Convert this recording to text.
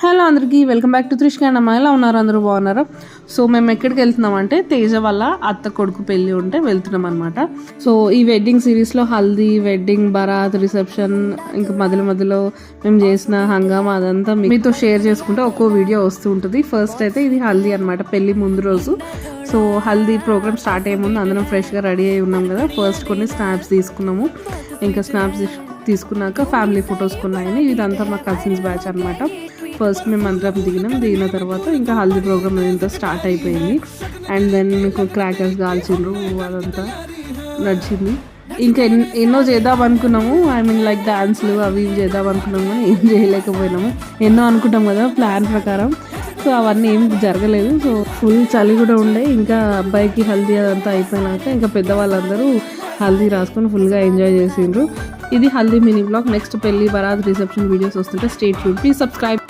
Hello అందరికీ welcome back to త్రిష్కానమ్మ. ఎలా ఉన్నారు? అందరూ బాగున్నారు. సో మేము ఎక్కడికి వెళ్తున్నాం అంటే తేజ వల్ల అత్త కొడుకు పెళ్ళి ఉంటే వెళ్తున్నాం అనమాట. సో ఈ వెడ్డింగ్ సిరీస్లో హల్దీ, వెడ్డింగ్, బరాత్, రిసెప్షన్, ఇంకా మధ్యలో మేము చేసిన హంగామా అదంతా మీతో షేర్ చేసుకుంటే ఒక్కో వీడియో వస్తూ ఉంటుంది. ఫస్ట్ అయితే ఇది హల్దీ అనమాట, పెళ్ళి ముందు రోజు. సో హల్దీ ప్రోగ్రామ్ స్టార్ట్ అయ్యే ముందు అందరం ఫ్రెష్గా రెడీ అయ్యి ఉన్నాం కదా. ఫస్ట్ కొన్ని స్నాప్స్ తీసుకున్నాము. ఇంకా స్నాప్స్ తీసుకున్నాక ఫ్యామిలీ ఫొటోస్ కొన్నాయని. ఇదంతా మా కజిన్స్ బ్యాచ్ అనమాట. ఫస్ట్ మేము అందరం దిగిన తర్వాత ఇంకా హల్దీ ప్రోగ్రామ్ అదంతా స్టార్ట్ అయిపోయింది. అండ్ దెన్ క్రాకర్స్ కాల్చిండ్రు, అదంతా నడిచింది. ఇంకా ఎన్నో చేద్దాం అనుకున్నాము, లైక్ డాన్స్లు అవి ఇవి చేద్దాం అనుకున్నాము, కానీ ఏం చేయలేకపోయినాము. ఎన్నో అనుకుంటాం కదా ప్లాన్ ప్రకారం. సో అవన్నీ ఏం జరగలేదు. సో ఫుల్ చలి కూడా ఉండే. ఇంకా అబ్బాయికి హల్దీ అదంతా అయిపోయినాక ఇంకా పెద్దవాళ్ళందరూ హల్దీ రాసుకొని ఫుల్గా ఎంజాయ్ చేసిండ్రు. ఇది హల్దీ మినీ బ్లాగ్. నెక్స్ట్ పెళ్ళి, బరాత్, రిసెప్షన్ వీడియోస్ వస్తుంటే స్టే ట్యూన్. Please subscribe.